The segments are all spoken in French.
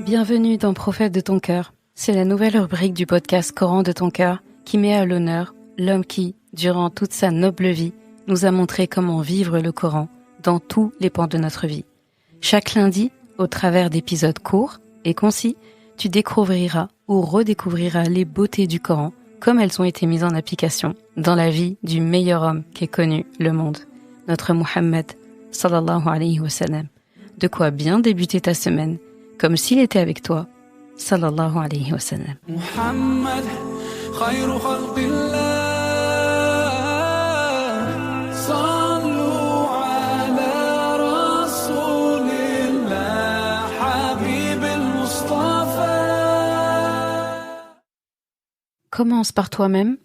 Bienvenue dans Prophète de ton cœur. C'est la nouvelle rubrique du podcast Coran de ton cœur qui met à l'honneur l'homme qui, durant toute sa noble vie, nous a montré comment vivre le Coran dans tous les pans de notre vie. Chaque lundi, au travers d'épisodes courts et concis, tu découvriras ou redécouvriras les beautés du Coran comme elles ont été mises en application dans la vie du meilleur homme qu'ait connu le monde, notre Muhammad sallallahu alayhi wa sallam. De quoi bien débuter ta semaine, comme s'il était avec toi, sallallahu alayhi wa sallam. Muhammad, khayru khalqillah, sallu ala rasulillah, habib al-Mustafa. Commence par toi-même,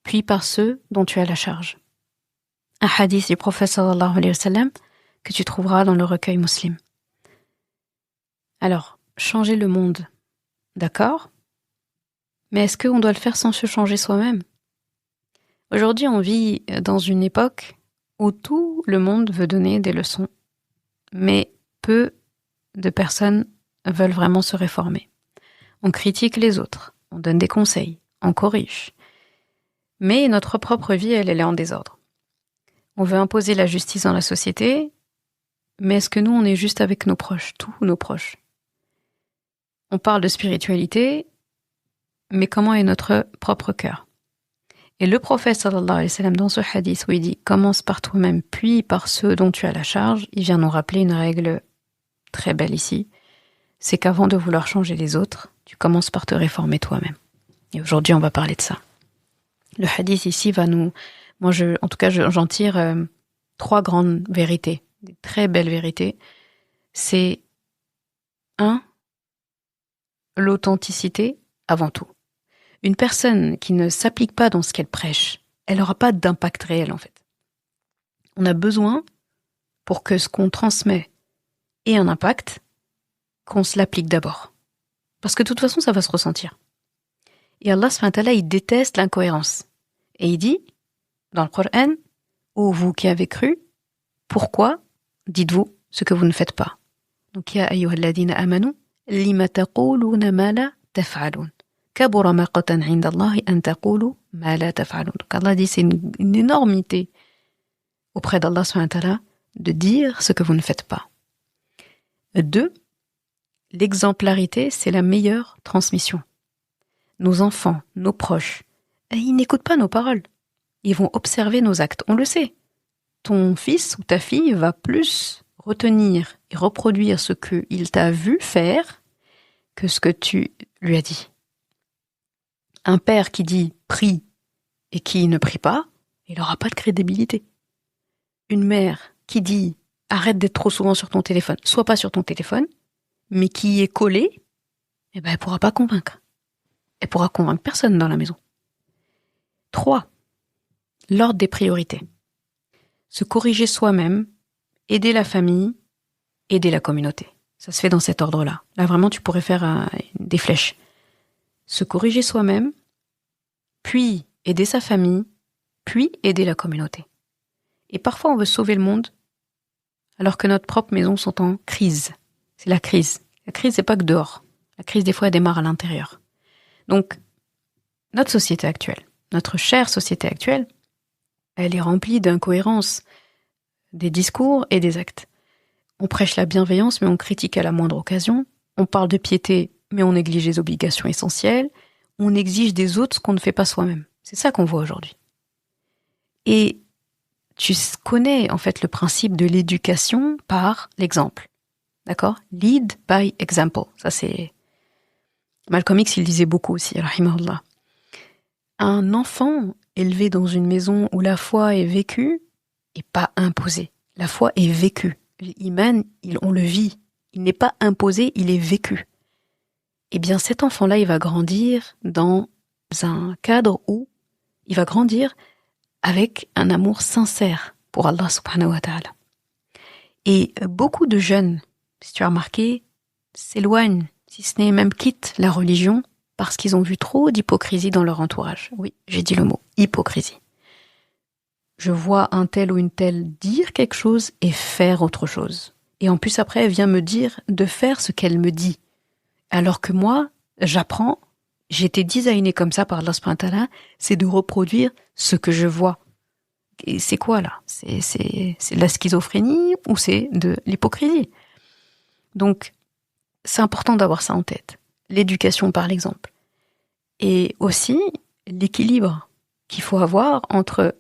puis par ceux dont tu as la charge. Un hadith du prophète sallallahu alayhi wa sallam que tu trouveras dans le recueil Muslim. Alors, changer le monde, d'accord ? Mais est-ce qu'on doit le faire sans se changer soi-même ? Aujourd'hui, on vit dans une époque où tout le monde veut donner des leçons, mais peu de personnes veulent vraiment se réformer. On critique les autres, on donne des conseils, on corrige. Mais notre propre vie, elle est en désordre. On veut imposer la justice dans la société, mais est-ce que nous, on est juste avec nos proches, tous nos proches ? On parle de spiritualité, mais comment est notre propre cœur ? Et le prophète sallallahu alayhi wa sallam, dans ce hadith où il dit « Commence par toi-même, puis par ceux dont tu as la charge », il vient nous rappeler une règle très belle ici, c'est qu'avant de vouloir changer les autres, tu commences par te réformer toi-même. Et aujourd'hui, on va parler de ça. Le hadith ici va nous... j'en tire 3 grandes vérités, des très belles vérités. C'est 1, l'authenticité avant tout. Une personne qui ne s'applique pas dans ce qu'elle prêche, elle n'aura pas d'impact réel en fait. On a besoin, pour que ce qu'on transmet ait un impact, qu'on se l'applique d'abord. Parce que de toute façon, ça va se ressentir. Et Allah subhanahu wa ta'ala, il déteste l'incohérence. Et il dit, dans le Coran, « Ô vous qui avez cru, pourquoi dites-vous ce que vous ne faites pas ?» Donc, « Ya ayyuhalladhina amanu, lima taquluna ma la taf'alun. Kabura maqatan 'inda Allahi an taqulu ma la taf'alun. » Donc, Allah dit, c'est une énormité auprès d'Allah subhanahu wa ta'ala de dire ce que vous ne faites pas. 2, l'exemplarité, c'est la meilleure transmission. Nos enfants, nos proches, ils n'écoutent pas nos paroles. Ils vont observer nos actes. On le sait. Ton fils ou ta fille va plus retenir et reproduire ce qu'il t'a vu faire que ce que tu lui as dit. Un père qui dit « prie » et qui ne prie pas, il n'aura pas de crédibilité. Une mère qui dit « arrête d'être trop souvent sur ton téléphone », sois pas sur ton téléphone, mais qui est collée, elle ne pourra pas convaincre. Elle pourra convaincre personne dans la maison. 3, l'ordre des priorités. Se corriger soi-même, aider la famille, aider la communauté. Ça se fait dans cet ordre-là. Là, vraiment, tu pourrais faire des flèches. Se corriger soi-même, puis aider sa famille, puis aider la communauté. Et parfois, on veut sauver le monde, alors que notre propre maison sont en crise. C'est la crise. La crise, c'est pas que dehors. La crise, des fois, elle démarre à l'intérieur. Donc, notre société actuelle, notre chère société actuelle, elle est remplie d'incohérences, des discours et des actes. On prêche la bienveillance, mais on critique à la moindre occasion. On parle de piété, mais on néglige les obligations essentielles. On exige des autres ce qu'on ne fait pas soi-même. C'est ça qu'on voit aujourd'hui. Et tu connais en fait le principe de l'éducation par l'exemple. D'accord ? Lead by example. Ça c'est... Malcolm X, il disait beaucoup aussi, rahimahullah. Un enfant élevé dans une maison où la foi est vécue et pas imposée. La foi est vécue. L'iman, on le vit. Il n'est pas imposé, il est vécu. Eh bien, cet enfant-là, il va grandir dans un cadre où il va grandir avec un amour sincère pour Allah subhanahu wa ta'ala. Et beaucoup de jeunes, si tu as remarqué, s'éloignent, si ce n'est même quittent la religion parce qu'ils ont vu trop d'hypocrisie dans leur entourage. Oui, j'ai dit le mot, hypocrisie. Je vois un tel ou une telle dire quelque chose et faire autre chose. Et en plus après, elle vient me dire de faire ce qu'elle me dit. Alors que moi, j'apprends, j'ai été designée comme ça par Allah subhanahu wa ta'ala, c'est de reproduire ce que je vois. Et c'est quoi là ? C'est de la schizophrénie ou c'est de l'hypocrisie ? Donc, c'est important d'avoir ça en tête. L'éducation par l'exemple. Et aussi l'équilibre qu'il faut avoir entre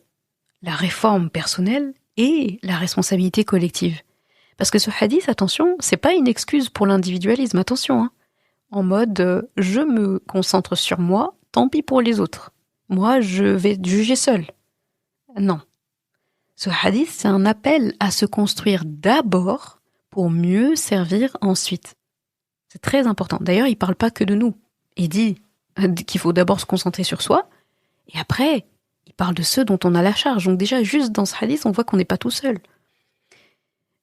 la réforme personnelle et la responsabilité collective. Parce que ce hadith, attention, c'est pas une excuse pour l'individualisme, attention, hein. En mode je me concentre sur moi, tant pis pour les autres. Moi, je vais juger seul. Non. Ce hadith, c'est un appel à se construire d'abord pour mieux servir ensuite. C'est très important. D'ailleurs, il parle pas que de nous. Il dit qu'il faut d'abord se concentrer sur soi, et après, il parle de ceux dont on a la charge. Donc déjà, juste dans ce hadith, on voit qu'on n'est pas tout seul.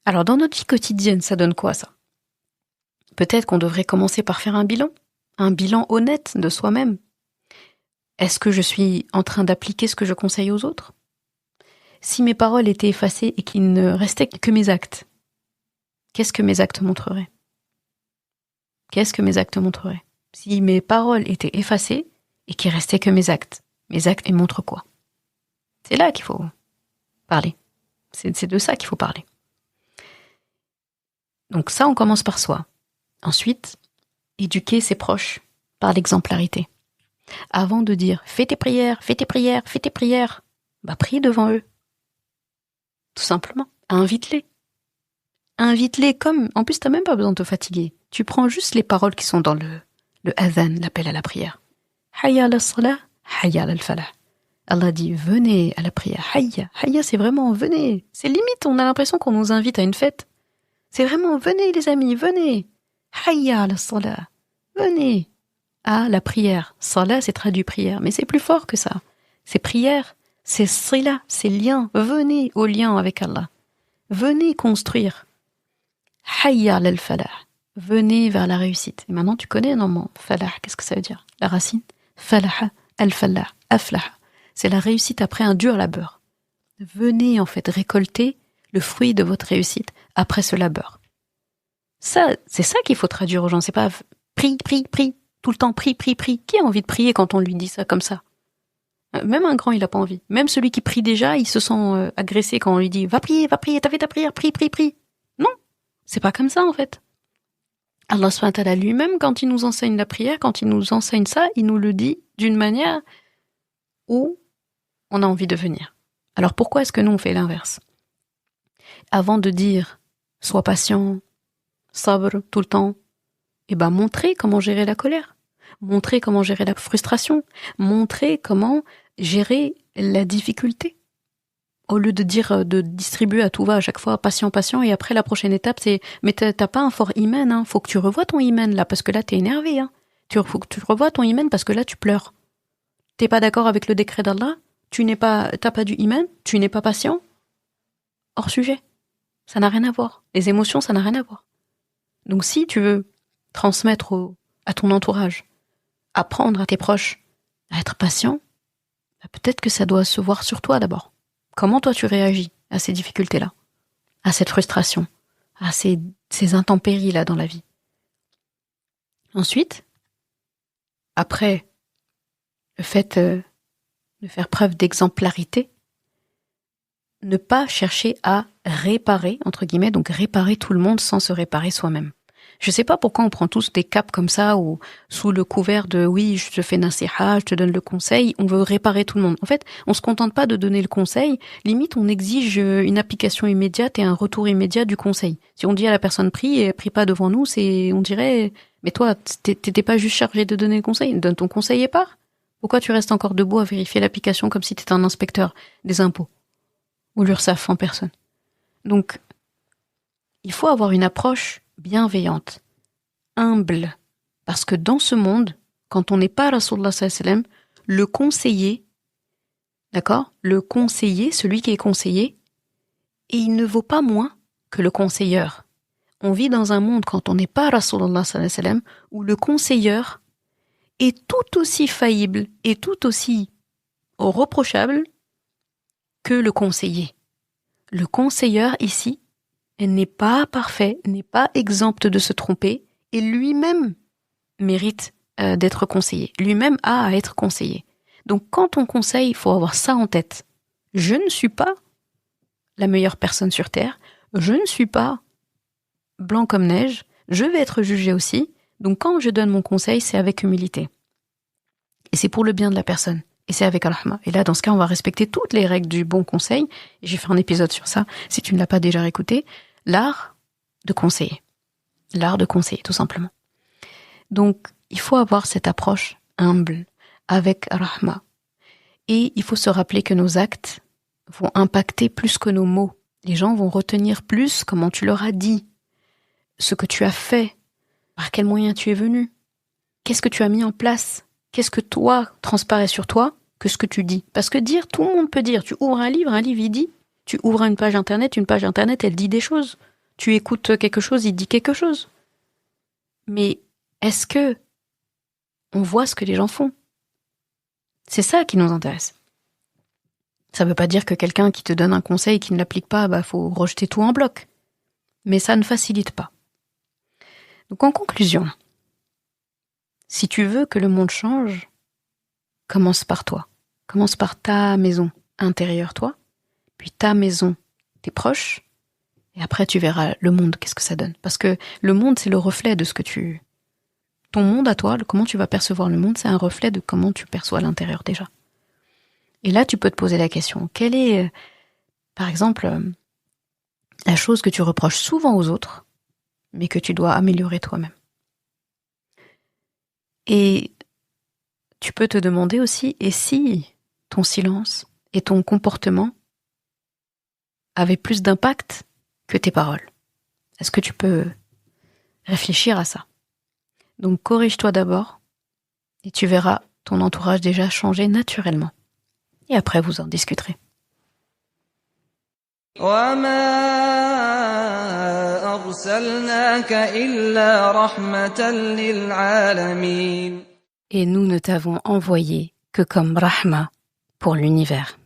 Alors, dans notre vie quotidienne, ça donne quoi, ça ? Peut-être qu'on devrait commencer par faire un bilan honnête de soi-même. Est-ce que je suis en train d'appliquer ce que je conseille aux autres ? Si mes paroles étaient effacées et qu'il ne restait que mes actes, qu'est-ce que mes actes montreraient ? Qu'est-ce que mes actes montreraient ? Si mes paroles étaient effacées et qu'il restait que mes actes, ils montrent quoi ? C'est là qu'il faut parler. C'est de ça qu'il faut parler. Donc ça, on commence par soi. Ensuite, éduquer ses proches par l'exemplarité. Avant de dire « fais tes prières », bah prie devant eux. Tout simplement. Invite-les. Invite-les comme... En plus, t'as même pas besoin de te fatiguer. Tu prends juste les paroles qui sont dans le adhan, l'appel à la prière. « Hayya ala salah, hayya ala al-falah ». Allah dit « venez à la prière ». Hayya. Hayya, c'est vraiment « venez ». C'est limite, on a l'impression qu'on nous invite à une fête. C'est vraiment « venez les amis, venez ». Hayya ala salah. Venez à la prière. Salah, c'est traduit prière, mais c'est plus fort que ça. C'est prière, c'est sila, c'est lien. Venez au lien avec Allah. Venez construire. Hayya ala al-falah. Venez vers la réussite. Et maintenant, tu connais, non, falah, qu'est-ce que ça veut dire ? La racine. Falaha, al-falah, aflaha. C'est la réussite après un dur labeur. Venez, en fait, récolter le fruit de votre réussite après ce labeur. Ça, c'est ça qu'il faut traduire aux gens. C'est pas prie, tout le temps prie. Qui a envie de prier quand on lui dit ça comme ça ? Même un grand, il a pas envie. Même celui qui prie déjà, il se sent agressé quand on lui dit va prier, t'as fait ta prière, prie. Non, c'est pas comme ça en fait. Allah subhanahu wa ta'ala lui-même, quand il nous enseigne la prière, quand il nous enseigne ça, il nous le dit d'une manière où on a envie de venir. Alors pourquoi est-ce que nous on fait l'inverse ? Avant de dire sois patient, sabr tout le temps, et ben montrer comment gérer la colère, montrer comment gérer la frustration, montrer comment gérer la difficulté. Au lieu de dire, de distribuer à tout va à chaque fois patient, et après la prochaine étape c'est mais t'as pas un fort iman, hein, faut que tu revoies ton iman là parce que là t'es énervé, hein. Faut que tu revoies ton iman parce que là tu pleures. T'es pas d'accord avec le décret d'Allah, t'as pas du iman, tu n'es pas patient. Hors sujet. Ça n'a rien à voir. Les émotions, ça n'a rien à voir. Donc si tu veux transmettre à ton entourage, apprendre à tes proches à être patient, bah peut-être que ça doit se voir sur toi d'abord. Comment toi tu réagis à ces difficultés-là, à cette frustration, à ces intempéries-là dans la vie. Ensuite, après le fait de faire preuve d'exemplarité, ne pas chercher à réparer, entre guillemets, donc réparer tout le monde sans se réparer soi-même. Je sais pas pourquoi on prend tous des caps comme ça, ou sous le couvert de oui, je te fais nasiha, je te donne le conseil, on veut réparer tout le monde. En fait, on se contente pas de donner le conseil, limite on exige une application immédiate et un retour immédiat du conseil. Si on dit à la personne prie et prie pas devant nous, on dirait, mais toi, t'étais pas juste chargé de donner le conseil, donne ton conseil et pars. Pourquoi tu restes encore debout à vérifier l'application comme si t'étais un inspecteur des impôts? Ou l'URSSAF en personne. Donc, il faut avoir une approche bienveillante, humble, parce que dans ce monde, quand on n'est pas Rasulullah sallallahu alayhi wa sallam, le conseiller, d'accord, le conseiller, celui qui est conseillé, et il ne vaut pas moins que le conseilleur. On vit dans un monde, quand on n'est pas Rasulullah sallallahu alayhi wa sallam, où le conseilleur est tout aussi faillible et tout aussi reprochable que le conseiller. Le conseilleur ici n'est pas parfait, n'est pas exempt de se tromper, et lui-même mérite d'être conseillé. Lui-même a à être conseillé. Donc quand on conseille, il faut avoir ça en tête. Je ne suis pas la meilleure personne sur Terre, je ne suis pas blanc comme neige, je vais être jugé aussi, donc quand je donne mon conseil, c'est avec humilité. Et c'est pour le bien de la personne. Et c'est avec al-rahma. Et là, dans ce cas, on va respecter toutes les règles du bon conseil. Et j'ai fait un épisode sur ça, si tu ne l'as pas déjà écouté. L'art de conseiller. L'art de conseiller, tout simplement. Donc, il faut avoir cette approche humble, avec al-rahma. Et il faut se rappeler que nos actes vont impacter plus que nos mots. Les gens vont retenir plus comment tu leur as dit, ce que tu as fait, par quels moyens tu es venu, qu'est-ce que tu as mis en place, qu'est-ce que toi transparaît sur toi que ce que tu dis. Parce que dire, tout le monde peut dire. Tu ouvres un livre il dit. Tu ouvres une page internet, elle dit des choses. Tu écoutes quelque chose, il dit quelque chose. Mais est-ce que on voit ce que les gens font? C'est ça qui nous intéresse. Ça ne veut pas dire que quelqu'un qui te donne un conseil qui ne l'applique pas, faut rejeter tout en bloc. Mais ça ne facilite pas. Donc en conclusion, si tu veux que le monde change, commence par toi. Commence par ta maison intérieure, toi, puis ta maison, tes proches, et après tu verras le monde, qu'est-ce que ça donne. Parce que le monde, c'est le reflet de ce que tu... Ton monde à toi, comment tu vas percevoir le monde, c'est un reflet de comment tu perçois l'intérieur déjà. Et là, tu peux te poser la question, quelle est, par exemple, la chose que tu reproches souvent aux autres, mais que tu dois améliorer toi-même? Et tu peux te demander aussi, et si ton silence et ton comportement avaient plus d'impact que tes paroles? Est-ce que tu peux réfléchir à ça? Donc corrige-toi d'abord, et tu verras ton entourage déjà changer naturellement. Et après, vous en discuterez. وما أرسلناك إلا رحمة للعالمين. Et nous ne t'avons envoyé que comme rahma pour l'univers.